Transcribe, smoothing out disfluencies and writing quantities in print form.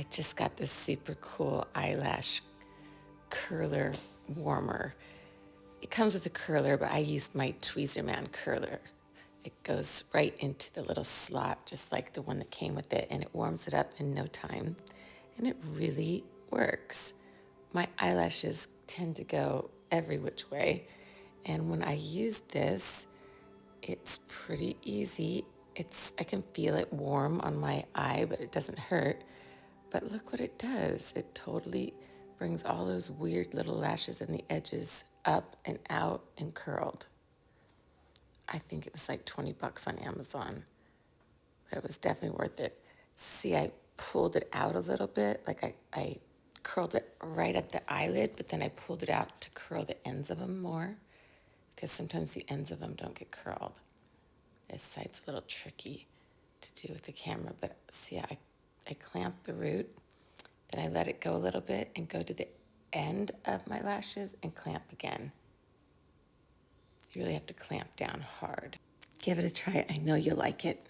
I just got this super cool eyelash curler warmer. It comes with a curler, but I used my Tweezerman curler. It goes right into the little slot, just like the one that came with it, and it warms it up in no time. And it really works. My eyelashes tend to go every which way. And when I use this, it's pretty easy. I can feel it warm on my eye, but it doesn't hurt. But look what it does. It totally brings all those weird little lashes and the edges up and out and curled. I think it was like 20 bucks on Amazon, but it was definitely worth it. See, I pulled it out a little bit. Like I curled it right at the eyelid, but then I pulled it out to curl the ends of them more because sometimes the ends of them don't get curled. This side's a little tricky to do with the camera, but see, I clamp the root, then I let it go a little bit and go to the end of my lashes and clamp again. You really have to clamp down hard. Give it a try. I know you'll like it.